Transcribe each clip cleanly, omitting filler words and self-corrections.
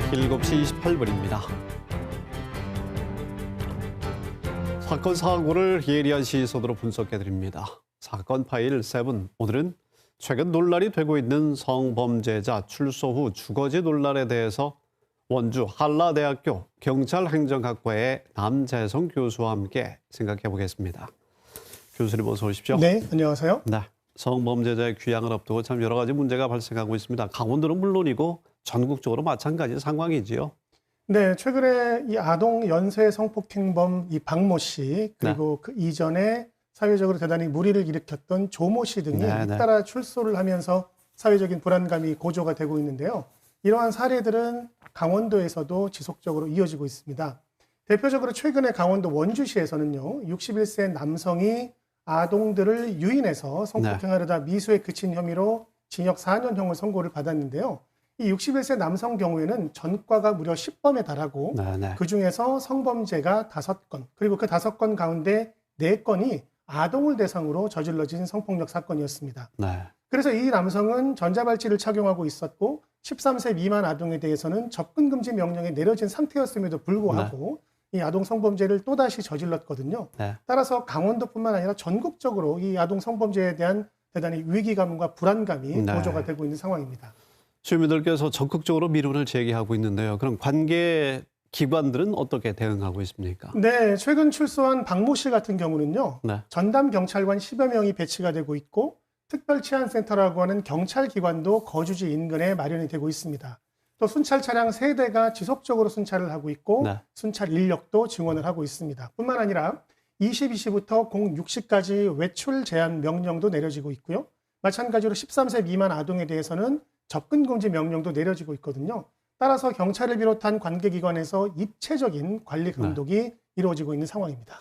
7시 28분입니다. 사건 사고를 예리한 시선으로 분석해드립니다. 사건 파일 7. 오늘은 최근 논란이 되고 있는 성범죄자 출소 후 주거지 논란에 대해서 원주 한라대학교 경찰행정학과의 남재성 교수와 함께 생각해 보겠습니다. 교수님 어서 오십시오. 네, 안녕하세요. 네, 성범죄자의 귀향을 앞두고 참 여러 가지 문제가 발생하고 있습니다. 강원도는 물론이고 전국적으로 마찬가지 상황이지요. 네, 최근에 이 아동 연쇄 성폭행범 이 박모 씨 그리고 그 이전에 사회적으로 대단히 물의를 일으켰던 조모 씨 등이 잇따라 출소를 하면서 사회적인 불안감이 고조가 되고 있는데요. 이러한 사례들은 강원도에서도 지속적으로 이어지고 있습니다. 대표적으로 최근에 강원도 원주시에서는요, 61세 남성이 아동들을 유인해서 성폭행하려다 미수에 그친 혐의로 징역 4년형을 선고를 받았는데요. 이 61세 남성 경우에는 전과가 무려 10범에 달하고 그중에서 성범죄가 5건, 그리고 그 5건 가운데 4건이 아동을 대상으로 저질러진 성폭력 사건이었습니다. 그래서 이 남성은 전자발찌를 착용하고 있었고 13세 미만 아동에 대해서는 접근금지 명령이 내려진 상태였음에도 불구하고 이 아동 성범죄를 또다시 저질렀거든요. 따라서 강원도뿐만 아니라 전국적으로 이 아동 성범죄에 대한 대단히 위기감과 불안감이 고조가 되고 있는 상황입니다. 주민들께서 적극적으로 민원을 제기하고 있는데요. 그럼 관계 기관들은 어떻게 대응하고 있습니까? 네, 최근 출소한 박모 씨 같은 경우는요. 전담 경찰관 10여 명이 배치가 되고 있고 특별치안센터라고 하는 경찰기관도 거주지 인근에 마련이 되고 있습니다. 또 순찰 차량 3대가 지속적으로 순찰을 하고 있고 순찰 인력도 증원을 하고 있습니다. 뿐만 아니라 22시부터 06시까지 외출 제한 명령도 내려지고 있고요. 마찬가지로 13세 미만 아동에 대해서는 접근 금지 명령도 내려지고 있거든요. 따라서 경찰을 비롯한 관계기관에서 입체적인 관리 감독이 이루어지고 있는 상황입니다.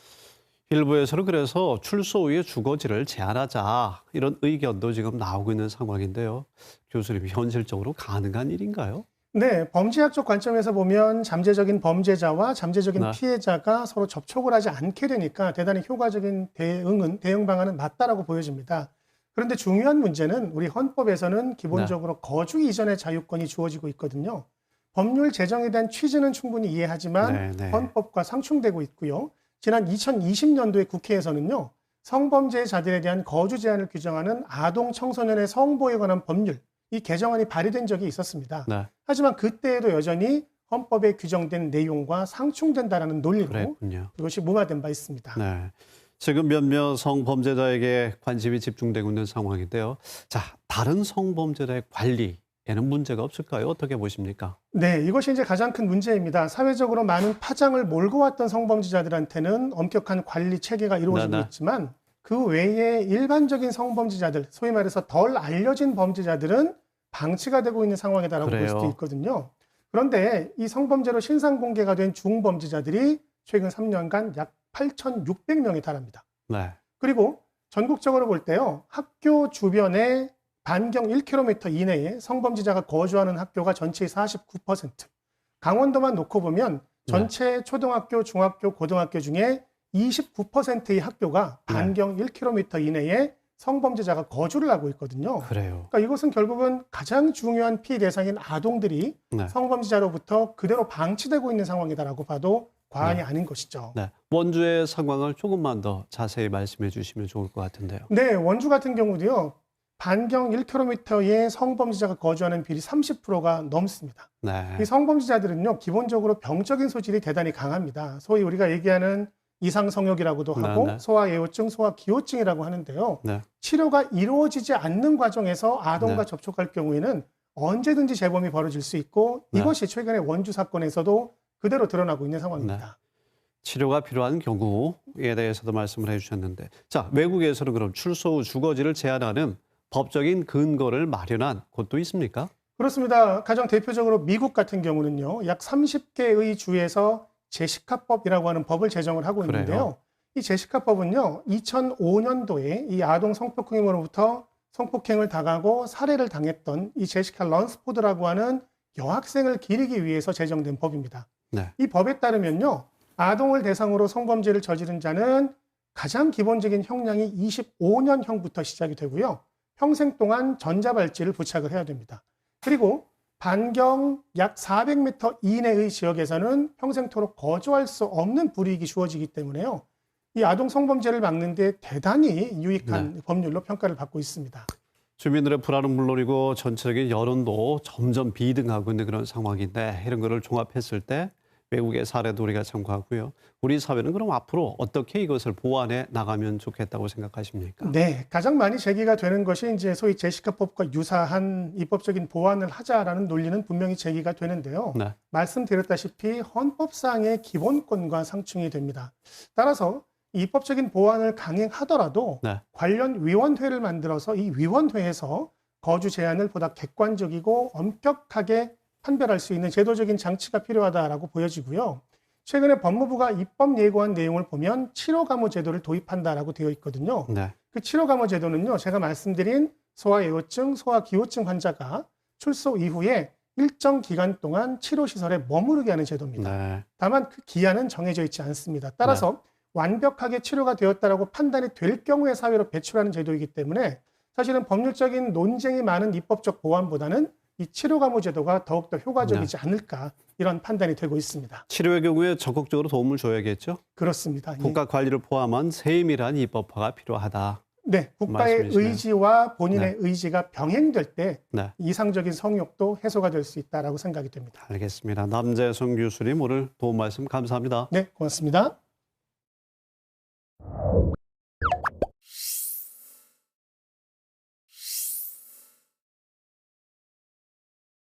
일부에서는 그래서 출소 후에 주거지를 제한하자 이런 의견도 지금 나오고 있는 상황인데요. 교수님, 현실적으로 가능한 일인가요? 네, 범죄학적 관점에서 보면 잠재적인 범죄자와 잠재적인 피해자가 서로 접촉을 하지 않게 되니까 대단히 효과적인 대응 방안은 맞다라고 보여집니다. 그런데 중요한 문제는 우리 헌법에서는 기본적으로 거주 이전의 자유권이 주어지고 있거든요. 법률 제정에 대한 취지는 충분히 이해하지만 헌법과 상충되고 있고요. 지난 2020년도에 국회에서는요, 성범죄자들에 대한 거주 제한을 규정하는 아동 청소년의 성보호에 관한 법률, 이 개정안이 발의된 적이 있었습니다. 하지만 그때에도 여전히 헌법에 규정된 내용과 상충된다라는 논리로 이것이 무마된 바 있습니다. 지금 몇몇 성범죄자에게 관심이 집중되고 있는 상황인데요. 자, 다른 성범죄자의 관리에는 문제가 없을까요? 어떻게 보십니까? 네, 이것이 이제 가장 큰 문제입니다. 사회적으로 많은 파장을 몰고 왔던 성범죄자들한테는 엄격한 관리 체계가 이루어지고 있지만 그 외에 일반적인 성범죄자들, 소위 말해서 덜 알려진 범죄자들은 방치가 되고 있는 상황이다라고 볼 수도 있거든요. 그런데 이 성범죄로 신상 공개가 된 중범죄자들이 최근 3년간 약 8,600명에 달합니다. 그리고 전국적으로 볼 때요, 학교 주변에 반경 1km 이내에 성범죄자가 거주하는 학교가 전체의 49%. 강원도만 놓고 보면 전체 초등학교, 중학교, 고등학교 중에 29%의 학교가 반경 1km 이내에 성범죄자가 거주를 하고 있거든요. 그러니까 이것은 결국은 가장 중요한 피해 대상인 아동들이 성범죄자로부터 그대로 방치되고 있는 상황이다라고 봐도 과언이 아닌 것이죠. 원주의 상황을 조금만 더 자세히 말씀해 주시면 좋을 것 같은데요. 네, 원주 같은 경우도요. 반경 1km에 성범죄자가 거주하는 비율이 30%가 넘습니다. 이 성범죄자들은요, 기본적으로 병적인 소질이 대단히 강합니다. 소위 우리가 얘기하는 이상성욕이라고도 하고 소아예호증, 소아기호증이라고 하는데요. 치료가 이루어지지 않는 과정에서 아동과 접촉할 경우에는 언제든지 재범이 벌어질 수 있고 이것이 최근에 원주 사건에서도 그대로 드러나고 있는 상황입니다. 치료가 필요한 경우에 대해서도 말씀을 해주셨는데, 자, 외국에서는 그럼 출소 후 주거지를 제한하는 법적인 근거를 마련한 곳도 있습니까? 그렇습니다. 가장 대표적으로 미국 같은 경우는요, 약 30개의 주에서 제시카법이라고 하는 법을 제정을 하고 있는데요. 이 제시카법은요, 2005년도에 이 아동 성폭행으로부터 성폭행을 당하고 살해를 당했던 이 제시카 런스포드라고 하는 여학생을 기리기 위해서 제정된 법입니다. 이 법에 따르면요, 아동을 대상으로 성범죄를 저지른 자는 가장 기본적인 형량이 25년형부터 시작이 되고요. 평생 동안 전자발찌를 부착을 해야 됩니다. 그리고 반경 약 400m 이내의 지역에서는 평생토록 거주할 수 없는 불이익이 주어지기 때문에요. 이 아동 성범죄를 막는 데 대단히 유익한 법률로 평가를 받고 있습니다. 주민들의 불안은 물론이고 전체적인 여론도 점점 비등하고 있는 그런 상황인데 이런 거를 종합했을 때 외국의 사례도 우리가 참고하고요. 우리 사회는 그럼 앞으로 어떻게 이것을 보완해 나가면 좋겠다고 생각하십니까? 네, 가장 많이 제기가 되는 것이 이제 소위 제시카법과 유사한 입법적인 보완을 하자라는 논리는 분명히 제기가 되는데요. 네. 말씀드렸다시피 헌법상의 기본권과 상충이 됩니다. 따라서 입법적인 보완을 강행하더라도 네. 관련 위원회를 만들어서 이 위원회에서 거주 제한을 보다 객관적이고 엄격하게 판별할 수 있는 제도적인 장치가 필요하다라고 보여지고요. 최근에 법무부가 입법 예고한 내용을 보면 치료감호 제도를 도입한다라고 되어 있거든요. 네. 그 치료감호 제도는요, 제가 말씀드린 소아예후증, 소아기호증 환자가 출소 이후에 일정 기간 동안 치료시설에 머무르게 하는 제도입니다. 네. 다만 그 기한은 정해져 있지 않습니다. 따라서 완벽하게 치료가 되었다라고 판단이 될 경우에 사회로 배출하는 제도이기 때문에 사실은 법률적인 논쟁이 많은 입법적 보완보다는 이 치료감호 제도가 더욱더 효과적이지 않을까 이런 판단이 되고 있습니다. 치료의 경우에 적극적으로 도움을 줘야겠죠? 그렇습니다. 국가 관리를 포함한 세밀한 입법화가 필요하다. 네, 국가의 말씀이시네요. 의지와 본인의 의지가 병행될 때 네. 이상적인 성욕도 해소가 될 수 있다라고 생각이 됩니다. 알겠습니다. 남재성 교수님 오늘 도움 말씀 감사합니다. 네, 고맙습니다.